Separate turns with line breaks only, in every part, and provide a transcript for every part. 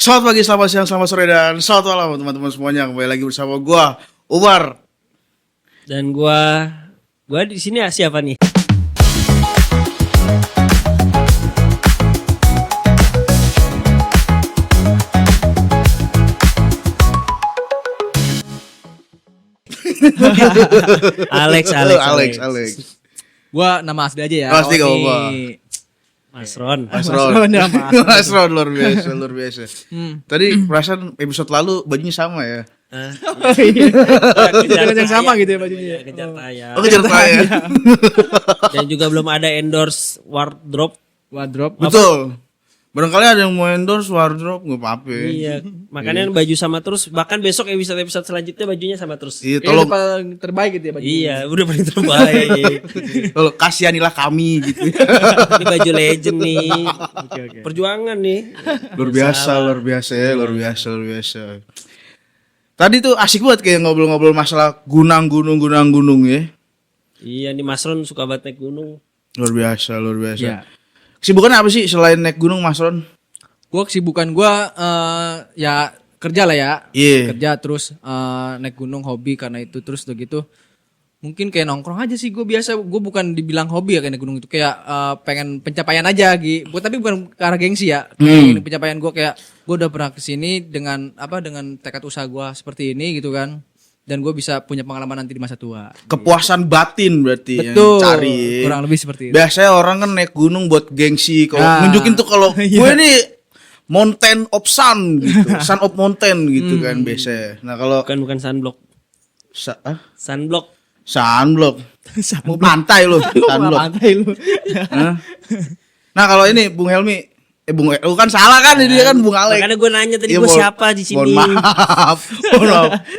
Selamat pagi, selamat siang, selamat sore, dan selamat malam teman-teman semuanya. Kembali lagi bersama gua, Umar.
Dan gua di sini siapa nih?
Alex.
Gua nama asli aja ya.
Pasti gak apa-apa.
Mas Ron.
Mas Ron luar biasa. Tadi perasaan episode lalu bajunya sama ya.
Jangan yang sama gitu ya bajunya.
Kejar tayang.
Oh, kejar tayang.
Dan juga belum ada endorse wardrobe.
Betul. Barangkali ada yang mau endorse wardrobe nggak apa-apa.
Iya. Makanya baju sama terus. Bahkan besok episode selanjutnya bajunya sama terus.
Iya,
Tolong paling terbaik gitu ya bajunya.
Iya, udah paling terbaik.
Tolong kasihanilah kami gitu.
Ini baju legend nih.
Oke.
Perjuangan nih.
Luar biasa. Tadi tuh asik banget kayak ngobrol-ngobrol masalah gunung ya.
Iya, nih Mas Ron suka banget naik gunung.
Luar biasa.
Iya.
Kesibukan apa sih selain naik gunung, Mas Ron?
Gua kesibukan gua ya kerja lah ya.
Iya.
Kerja terus naik gunung hobi karena itu terus udah gitu. Mungkin kayak nongkrong aja sih gue biasa. Gue bukan dibilang hobi ya kayak naik gunung itu kayak pengen pencapaian aja gitu. Tapi bukan ke arah gengsi ya. Kayak pencapaian gue kayak gue udah pernah kesini dengan tekad usaha gue seperti ini gitu kan. Dan gue bisa punya pengalaman nanti di masa tua.
Kepuasan batin berarti
Betul.
yang cari.
Kurang lebih seperti itu.
Biasanya orang kan naik gunung buat gengsi. Kalau nunjukin tuh kalau gue ini mountain of sun gitu. Sun of mountain gitu kan biasanya. Nah kalau
Bukan sunblock. Sunblock.
Mau pantai lu. Sunblock. Nah kalau ini Bung Helmi, Bung kan salah kan ini kan Bung Alex.
Makanya gue nanya tadi
Iya,
gue siapa di sini.
Mohon maaf.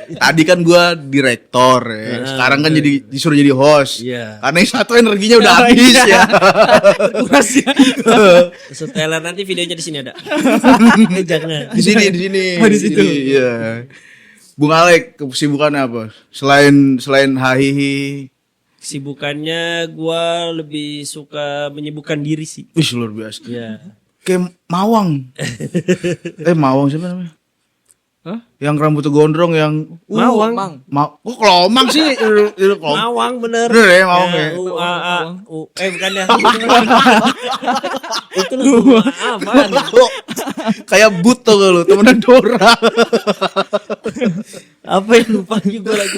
Tadi kan gue direktor ya. Sekarang kan disuruh jadi host.
Iya.
Karena yang satu energinya udah habis ya.
Setelah nanti videonya di sini ada. Jangan.
Di sini.
Oh, di situ.
Iya. Bung Alex kesibukannya apa? Selain hahihi.
Kesibukannya gue lebih suka menyibukkan diri sih.
Wih, luar biasa.
Iya.
Kayak Mawang. Mawang siapa namanya?
Hah?
Yang rambutnya gondrong yang
Mawang.
Kok kelomang sih?
Mawang bener.
Bener ya, Mawang ya.
Bukan ya. Itu lu apaan?
Kayak but tuh lu, temennya Dora.
Apa yang lupa juga lagi?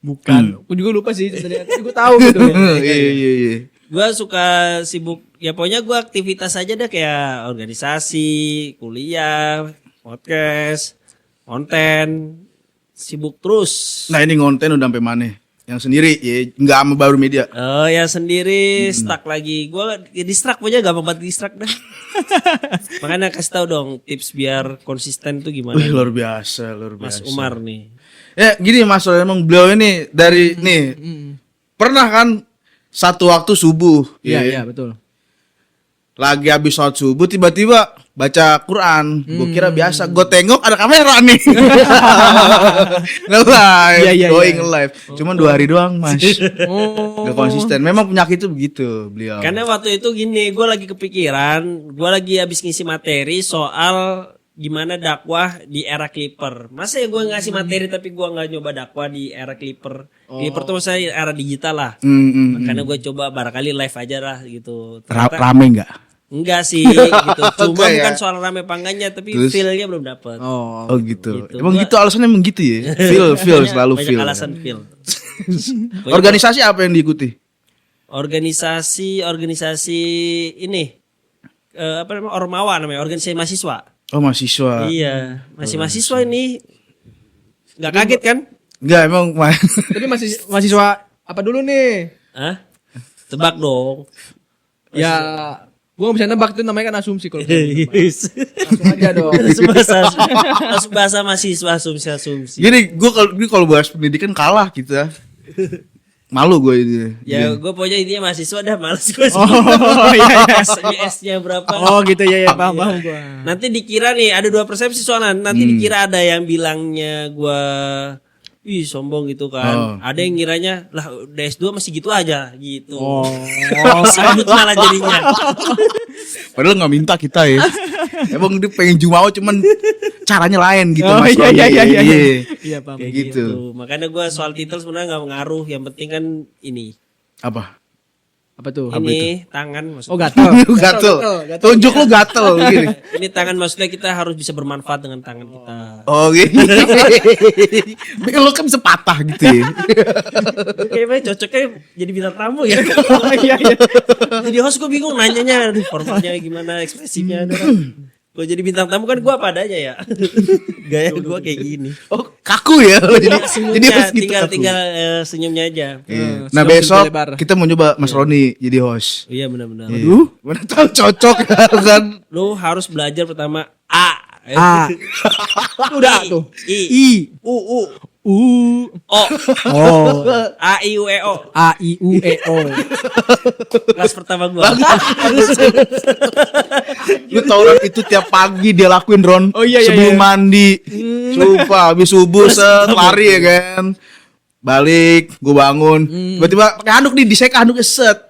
Bukan. Aku juga lupa sih sebenarnya. Tapi gue tahu gitu.
Iya.
Gue suka sibuk. Ya pokoknya gue aktivitas aja deh kayak organisasi, kuliah, podcast, konten, sibuk terus.
Nah ini ngonten udah sampai mana? Yang sendiri ya, nggak sama baru media.
Oh ya sendiri stuck lagi. Gue distract pokoknya gampang banget distract dah. Makanya kasih tahu dong tips biar konsisten tuh gimana.
Wih luar biasa.
Mas Umar nih.
Ya gini Mas, emang beliau ini dari pernah kan satu waktu subuh.
Iya betul.
Lagi habis sholat subuh tiba-tiba baca Quran. Gue kira biasa. Gue tengok ada kamera nih. Nge-live. Going live. Cuman 2 hari doang Mas. Gak konsisten. Memang penyakit itu begitu beliau.
Karena waktu itu gini, gue lagi kepikiran, gue lagi habis ngisi materi soal gimana dakwah di era Clipper. Masa ya gue ngasih materi tapi gue nggak nyoba dakwah di era Clipper. Clipper tuh maksudnya era digital lah. Makanya gue coba barangkali live aja lah gitu.
Rame nggak?
Enggak sih gitu. Cuma
Enggak
bukan
ya?
soal rame pangganya tapi
Terus?
feel-nya belum dapet.
Oh gitu.
Gitu.
Emang gitu alasannya emang gitu ya? Feel selalu
Banyak
feel.
alasan feel.
Organisasi apa yang diikuti?
Organisasi ini Ormawa namanya, organisasi mahasiswa.
Oh mahasiswa.
Iya, masih mahasiswa ini. Nggak kaget kan?
Enggak emang.
Tapi masih mahasiswa apa dulu nih?
Hah? Tebak dong.
Ya gue gak bisa nebak itu namanya kan asumsi kalau
Yes.
langsung aja dong.
Langsung bahasa mahasiswa asumsi.
Gini, gue kalau bahas pendidikan kalah kita. Malu gue ini.
Ya gue pokoknya intinya mahasiswa dah males gue.
Oh iya.
S-nya berapa?
Oh gitu ya paham gue.
Nanti dikira nih ada 2 persepsi soalnya. Nanti dikira ada yang bilangnya gue Ih sombong gitu kan. Ada yang ngiranya lah udah S2 masih gitu aja gitu. Sambut malah jadinya.
Padahal nggak minta kita ya. Emang dia pengen jumawa cuman caranya lain gitu Mas
iya,
Roni.
iya.
Iya.
Iya, paham.
Kayak
Gitu.
gitu.
Makanya gue soal titel sebenarnya nggak mengaruh. Yang penting kan ini.
Apa?
Apa tuh?
Ini tangan maksudnya.
Oh, gatel.
Gatel. Tunjuk lu gatel gini.
Ini tangan maksudnya kita harus bisa bermanfaat dengan tangan kita.
Oh gini. Lu kan bisa patah gitu ya.
Kayaknya cocoknya jadi bintang tamu ya.
Iya, iya.
Jadi host gue bingung nanyanya, aduh, formatnya gimana, ekspresinya. Gue jadi bintang tamu kan gue apa adanya ya. Gaya gue kayak gini.
Oh kaku ya. Jadi
Senyumnya
harus gitu
tinggal
kaku.
tinggal senyumnya aja.
Iya. Nah
Sudah
besok
pintu lebar.
kita mau coba Mas Roni jadi host.
Iya benar-benar.
Mana tahu cocok kan?
Lu harus belajar pertama A.
A. Udah tuh.
I.
U.
O.
Oh.
A I U E O.
A I U E O.
Kelas pertama gua.
Lu tau Ron itu tiap pagi dia lakuin Ron.
Oh, iya, iya,
sebelum
iya.
mandi. Sumpah habis subuh set lari ya kan. Balik, gue bangun. Tiba-tiba pakai handuk nih, disek handuknya set.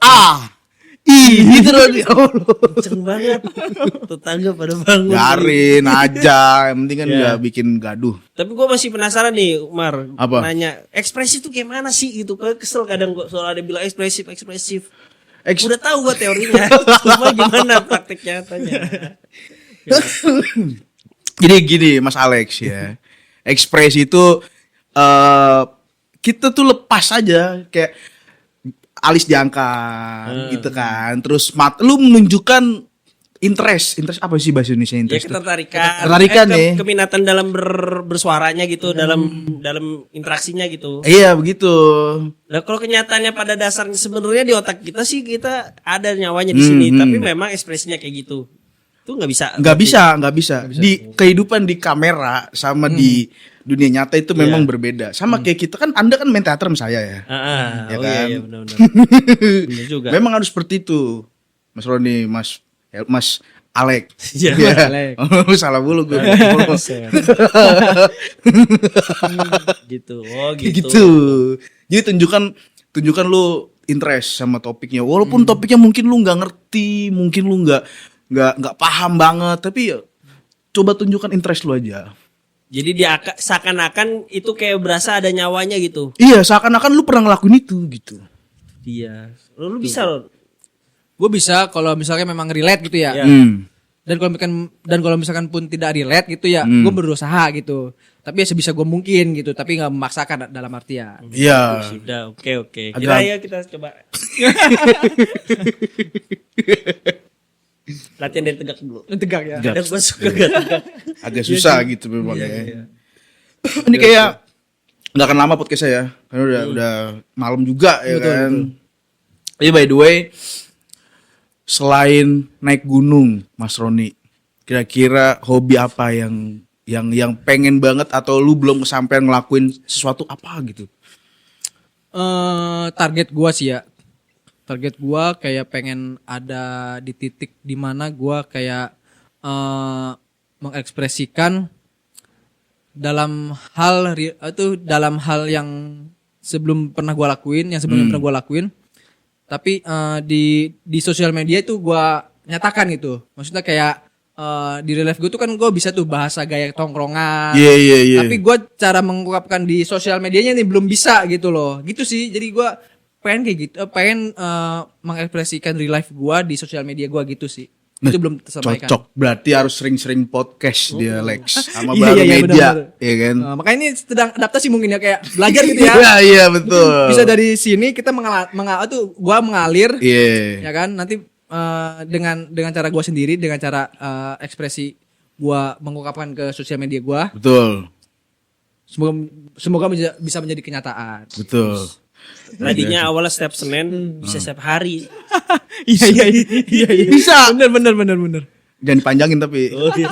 Gitu Ron. Ya Allah.
Kenceng banget. Tetangga pada bangun.
Biarin aja, yang penting kan
Iya.
nggak bikin gaduh.
Tapi gue masih penasaran nih, Umar.
Apa?
Nanya, ekspresif tuh kayak mana sih gitu? Gue kesel kadang gue soal ada bilang ekspresif.
Eks-
Udah tahu gue teorinya. Cuma gimana praktek nyatanya?
Jadi gini Mas Alex ya. Ekspresi itu kita tuh lepas aja kayak alis diangkat gitu kan. Terus lu menunjukkan interest apa sih bahasa Indonesia
Ya
interest? tuh?
ketertarikan
ya.
keminatan dalam bersuaranya gitu, dalam interaksinya gitu.
Iya begitu.
Nah kalau kenyataannya pada dasarnya sebenarnya di otak kita sih kita ada nyawanya di sini, tapi memang ekspresinya kayak gitu. Itu nggak bisa. Di kehidupan di kamera sama di dunia nyata itu memang berbeda. Sama kayak kita kan, Anda kan main teater sama saya ya. Ya Oh
kan?
iya benar-benar. Benar juga.
Memang harus seperti itu. Mas Roni, Mas Alex.
Iya,
Iya.
Alex.
Oh, salah mulu gue.
Gitu. Oh gitu.
Gitu. Jadi tunjukkan lu interest sama topiknya. Walaupun topiknya mungkin lu nggak ngerti, mungkin lu nggak paham banget, tapi ya coba tunjukkan interest lu aja.
Jadi dia seakan-akan itu kayak berasa ada nyawanya gitu.
Iya, seakan-akan lu pernah ngelakuin itu gitu.
Iya. Lu bisa loh.
Gue bisa kalau misalnya memang relate gitu ya.
Ya.
Dan kalau misalkan pun tidak relate gitu ya, gue berusaha gitu. Tapi ya sebisa gue mungkin gitu, tapi nggak memaksakan dalam artian.
Iya.
Sudah, oke.
Ada-
Kita coba. Latihan dari tegak dulu.
Tegak ya.
Tegak.
Kadang gue suka gak tegak.
Agak susah gitu memang ya. Ini kayak nggak akan lama podcast saya, karena udah malam juga ya kan. Iya, by the way, selain naik gunung, Mas Roni, kira-kira hobi apa yang pengen banget atau lu belum kesampaian ngelakuin sesuatu apa gitu?
Target gua sih ya. Target gua kayak pengen ada di titik dimana gua kayak mengekspresikan dalam hal yang sebelum pernah gua lakuin, tapi di sosial media itu gua nyatakan gitu. Maksudnya kayak di real life gue tuh kan gue bisa tuh bahasa gaya tongkrongan.
Iya.
Tapi gue cara mengungkapkan di sosial medianya nih belum bisa gitu loh. Gitu sih. Jadi gue pengen kayak gitu, mengekspresikan real life gue di sosial media gue gitu sih. Itu belum tersampaikan.
Cocok. Berarti harus sering-sering podcast dia Lex sama
Iya,
baru
iya,
media,
benar-benar.
ya kan?
Makanya ini sedang adaptasi mungkin ya, kayak belajar gitu ya.
Iya betul.
Bisa dari sini kita gua mengalir,
Iya.
ya kan? Nanti dengan cara gua sendiri, dengan cara ekspresi gua mengungkapkan ke sosial media gua,
Betul.
semoga bisa menjadi kenyataan.
Betul.
Tadinya awalnya setiap Senin bisa setiap hari.
Iya.
Bisa.
Bener.
Jangan dipanjangin tapi.
Oh iya.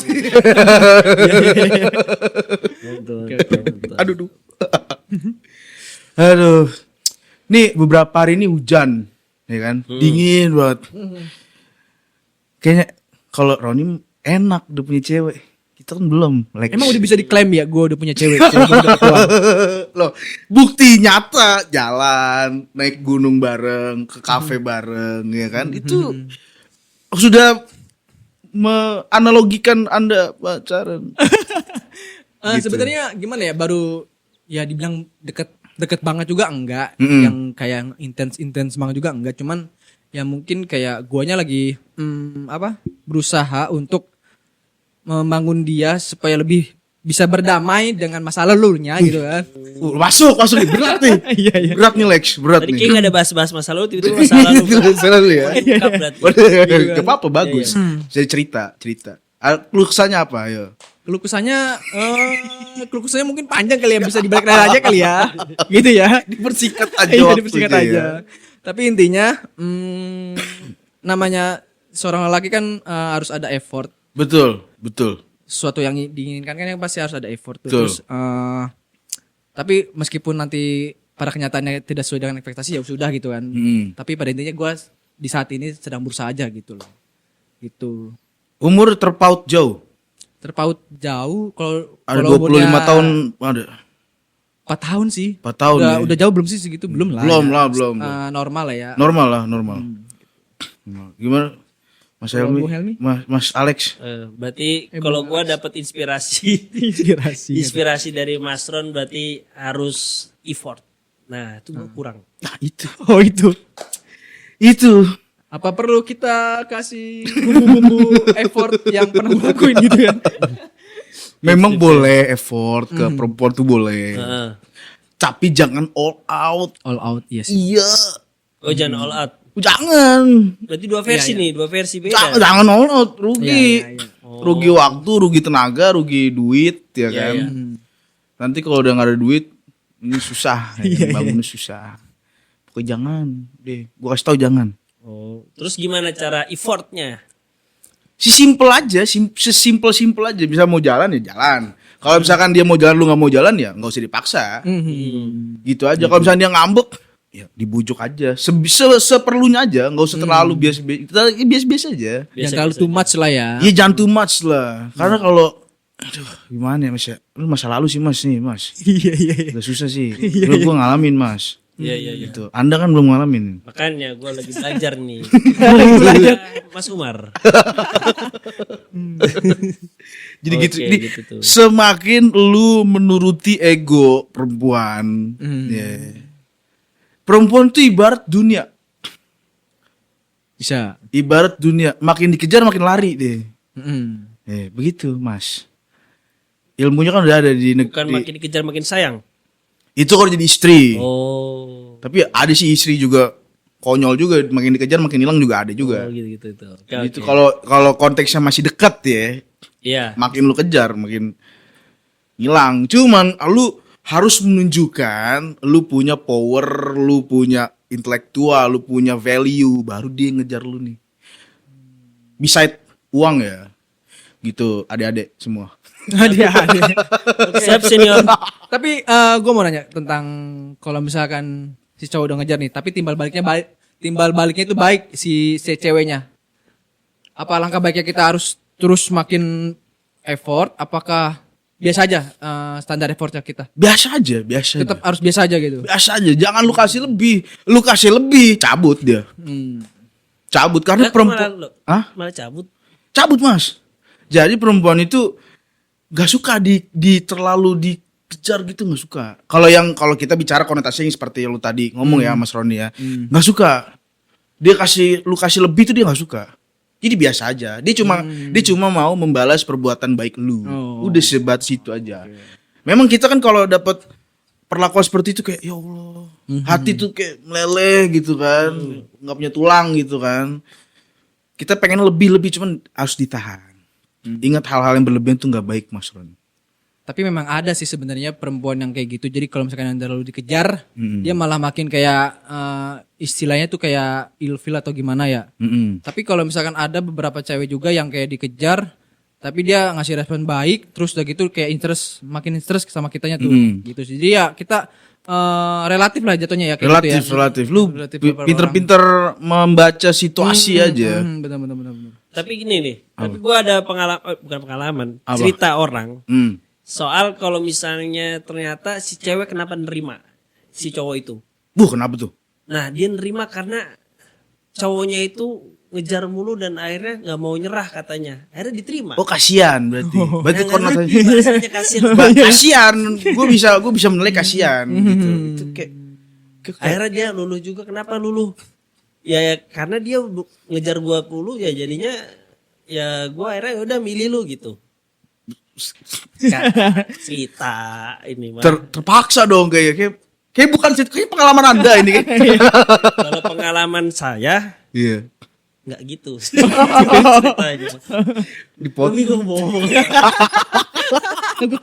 Aduh. Aduh. Nih beberapa hari ini hujan, ya kan? Dingin banget. Kayaknya kalau Roni enak udah punya cewek. Kita kan belum. Lex.
Emang udah bisa diklaim ya gue udah punya cewek gua udah ketua.
Loh, bukti nyata jalan, naik gunung bareng, ke kafe bareng ya kan. Itu sudah menganalogikan Anda pacaran. Gitu.
Sebenarnya gimana ya, baru ya dibilang deket banget juga enggak,
Mm-mm.
yang kayak intens banget juga enggak, cuman ya mungkin kayak guanya lagi berusaha untuk membangun dia supaya lebih bisa berdamai dengan masa lalunya gitu kan.
Masuk nih, berat nih.
Iya, iya.
Berat nih Lex, berat
Tadi
nih.
kayak gak ada bahas-bahas masa lalu, tiba-tiba masa lalu.
Masa lalu ya.
Lengkap berarti.
Gak apa-apa, bagus. Jadi cerita. Lu kesannya apa, ayo?
Keluh kesahnya mungkin panjang kali ya, bisa dibalik layar aja kali ya. Gitu ya.
Dipersingkat aja
Iya,
waktunya
dipersingkat
ya.
aja. Tapi intinya namanya seorang lelaki kan harus ada effort.
Betul.
Sesuatu yang diinginkan kan yang pasti harus ada effort tuh.
Betul.
Terus tapi meskipun nanti pada kenyataannya tidak sesuai dengan ekspektasi ya sudah gitu kan. Tapi pada intinya gue di saat ini sedang berusaha aja gitu loh. Gitu.
Umur terpaut jauh.
Terpaut jauh kalau
Ada
kalau
25
umurnya
tahun ada.
4 tahun sih.
4 tahun ya.
Udah jauh belum sih segitu? Belum lah.
Belum.
Normal lah ya.
Normal. Gimana? Mas
Kalau
Helmi?
Bu Helmi?
Mas Alex.
Berarti kalau gua dapat inspirasi inspirasi dari Mas Ron berarti harus effort. Nah, itu gua kurang.
Nah, itu.
Oh itu.
Itu.
Apa perlu kita kasih bumbu-bumbu effort yang pernah gue lakuin gitu kan?
Memang boleh effort ke perempuan tuh boleh.
Heeh.
Tapi jangan all out.
All out, yes.
Iya.
Oh, jangan all out.
Jangan.
Berarti dua versi
Iya, iya.
nih, dua versi beda.
Jangan all out, rugi.
Iya, iya.
Rugi waktu, rugi tenaga, rugi duit, ya
Iya,
kan.
iya.
Nanti kalau udah gak ada duit, ini susah, ya, bangunnya susah. Pokoknya jangan, deh. Gua kasih tau jangan.
Oh, terus gimana cara effortnya?
Sesimpel aja, sesimpel aja. Bisa mau jalan ya jalan. Kalau misalkan dia mau jalan, lu nggak mau jalan ya nggak usah dipaksa. Gitu aja. Kalau misalnya dia ngambek, ya dibujuk aja. Seperlunya aja, nggak usah terlalu biasa aja.
Jangan terlalu too much lah ya.
Iya jangan too much lah. Karena kalau aduh gimana ya Mas ya. Lu masa lalu sih Mas nih Mas.
Iya.
Udah susah sih. Lu gua ngalamin Mas.
Iya.
Gitu. Anda kan belum ngalamin.
Makanya gue lagi belajar nih. Mas Umar.
Jadi
Oke,
gitu.
gitu tuh.
Semakin lu menuruti ego perempuan, ya. Perempuan tuh ibarat dunia.
Bisa.
Ibarat dunia, makin dikejar makin lari deh.
Mm-mm.
Begitu, Mas. Ilmunya kan udah ada di
Bukan makin dikejar makin sayang.
Itu kalau jadi istri.
Oh.
Tapi ada sih istri juga konyol juga, makin dikejar makin hilang juga ada juga.
Oh gitu. Oke,
Gitu
oke.
kalau konteksnya masih dekat ya,
Iya.
makin lu kejar makin hilang. Cuman lu harus menunjukkan lu punya power, lu punya intelektual, lu punya value, baru dia ngejar lu nih. Beside uang ya. Gitu, adik-adik semua.
Ada.
Siap senior.
Tapi gue mau nanya tentang kalau misalkan si cowok udah ngejar nih, tapi timbal baliknya itu baik si ceweknya. Apa langkah baiknya kita harus terus makin effort? Apakah biasa aja standar effortnya kita?
Biasa aja.
Tetap harus biasa aja gitu.
Biasa aja, jangan lu kasih lebih, cabut dia. Cabut karena perempuan. Hah?
Malah cabut.
Cabut, Mas. Jadi perempuan itu gak suka di terlalu dikejar gitu, gak suka. Kalau kita bicara konotasinya seperti yang lu tadi ngomong ya Mas Roni ya, gak suka. Lu kasih lebih tuh dia gak suka. Jadi biasa aja. Dia cuma mau membalas perbuatan baik lu.
Oh.
Udah sebatas itu aja. Memang kita kan kalau dapat perlakuan seperti itu kayak ya Allah, hati tuh kayak meleleh gitu kan, nggak punya tulang gitu kan. Kita pengen lebih cuman harus ditahan. Ingat hal-hal yang berlebihan tuh nggak baik, Mas Ron.
Tapi memang ada sih sebenarnya perempuan yang kayak gitu. Jadi kalau misalkan yang terlalu dikejar, dia malah makin kayak istilahnya tuh kayak ilfil atau gimana ya. Tapi kalau misalkan ada beberapa cewek juga yang kayak dikejar, tapi dia ngasih respon baik, terus udah gitu kayak makin interest sama kitanya tuh. Gitu sih. Jadi ya kita relatif lah jatuhnya ya. Kayak
Relatif.
gitu ya.
Lu
Relatif beberapa
pinter-pinter membaca situasi aja.
Benar.
Tapi gini nih, tapi gue ada pengalaman, bukan pengalaman,
Apa?
cerita orang
Hmm.
soal kalau misalnya ternyata si cewek kenapa nerima si cowok itu.
Kenapa tuh?
Nah dia nerima karena cowoknya itu ngejar mulu dan akhirnya nggak mau nyerah katanya. Akhirnya diterima.
Oh, kasihan berarti. Berarti
Nah,
konotasinya
ngerti bahasanya kasihan.
kasihan. Gue bisa menilai kasihan gitu. Itu kayak
Akhirnya dia luluh juga. Kenapa luluh? Ya karena dia ngejar gua dulu ya jadinya ya gua akhirnya udah milih lu gitu. Cerita ini mah.
terpaksa dong kayak bukan cerita, kayak pengalaman Anda ini kan.
Kalau pengalaman saya
Iya.
nggak gitu. Ceritanya.
Dipotong
Bingung mau ngomong.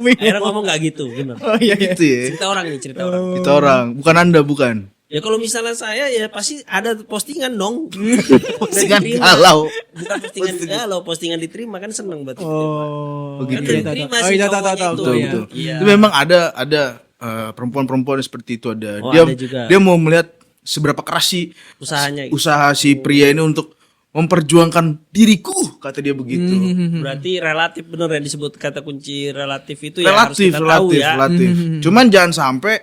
Akhirnya ngomong nggak gitu, benar.
gitu ya.
Cerita orang nih, cerita orang.
Kita orang, bukan Anda, bukan.
Ya kalau misalnya saya ya pasti ada postingan dong.
Postingan
Dan diterima.
galau.
Bukan postingan galau, postingan diterima kan seneng berarti.
Oh,
Begitu.
Kan diterima
Oh,
sih
iya, tahu,
cowoknya
tahu,
itu.
Betul,
iya.
betul.
Iya.
Itu memang ada perempuan-perempuan seperti itu ada.
Oh,
Dia
ada juga.
dia mau melihat seberapa keras sih
Usahanya gitu.
usaha si pria ini untuk memperjuangkan diriku, kata dia begitu.
Berarti relatif bener yang disebut kata kunci relatif itu ya harus
Relatif,
kita tahu ya.
relatif. Cuman jangan sampai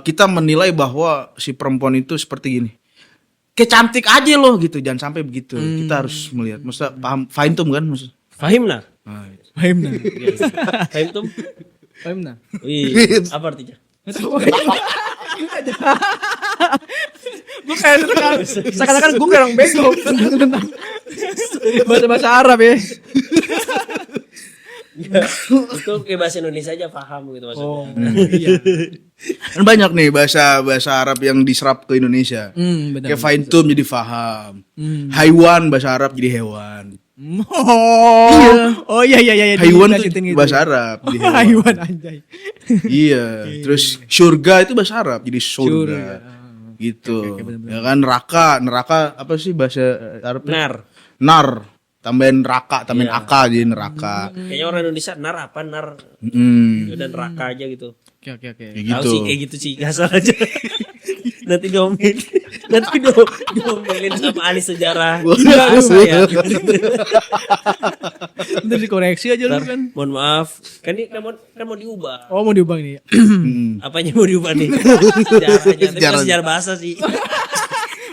kita menilai bahwa si perempuan itu seperti gini. Kayak cantik aja loh gitu, jangan sampai begitu. Kita harus melihat. Maksudnya paham Faintum kan maksud.
Fahim nah?
Fahim nah.
Fahim tuh?
Fahim nah.
Wih, apa artinya?
Gue kayak seakan-akan gue kayak orang bego tentang bahasa Arab ya.
Itu kayak bahasa Indonesia aja paham gitu maksudnya.
Iya.
Kan banyak nih bahasa Arab yang diserap ke Indonesia.
Benar.
Kayak Faintum jadi faham. Haiwan bahasa Arab jadi hewan.
Oh iya.
Haiwan
Dilanjutin
itu bahasa Arab jadi hewan.
Haiwan anjay.
Iya. Terus surga itu bahasa Arab jadi surga.
Surga.
Gitu. Ya kan neraka apa sih bahasa Arabnya?
Nar.
Tambahin neraka, tambahin
Iya.
aka jadi neraka.
Kayaknya orang Indonesia nar apa nar dan neraka aja gitu.
Oke.
Kayak
Tahu
gitu.
sih kayak gitu sih kasar aja. Nanti diomelin sama ahli sejarah.
Bahasa
ya.
Ntar dikoreksi aja lu
Ntar,
kan.
mohon maaf, kan ini kan mau diubah.
Oh mau diubah nih.
Apanya mau diubah nih? Sejarahnya, tapi
Sejarah.
kan sejarah bahasa sih.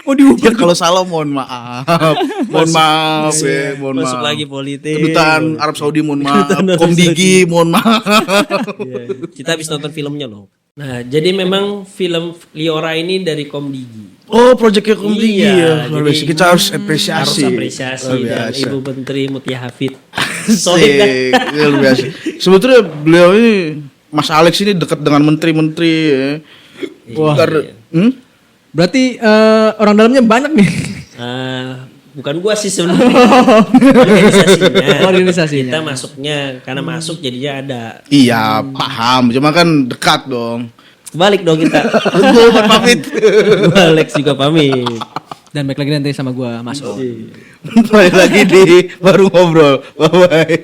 Mau diubah.
Ya kalau salah mohon maaf. Mohon maaf ya, mohon
Masuk
maaf.
lagi politik.
Kedutaan Arab Saudi mohon maaf.
Kedutaan Arab
Komdigi mohon maaf.
Iya, kita habis nonton filmnya loh. Nah, jadi memang film Liora ini dari Komdigi.
Oh, proyeknya Komdigi
Iya,
ya. Luar
jadi
biasa. Kita harus apresiasi.
Harus apresiasi
Luar
dan
biasa.
Ibu Menteri Mutia Hafid.
Asik. Ya, luar biasa. Sebetulnya beliau ini Mas Alex ini dekat dengan menteri-menteri ya.
Wah.
Berarti
orang dalamnya banyak nih.
Bukan gua sih sebenarnya. Organisasinya.
Organisasinya.
Kita masuknya karena masuk jadinya ada.
iya, paham. Cuma kan dekat dong.
Balik dong kita.
Gue buat pamit.
Gua Alex juga pamit.
Dan balik lagi nanti sama gua masuk.
Balik lagi di baru ngobrol. Bye bye.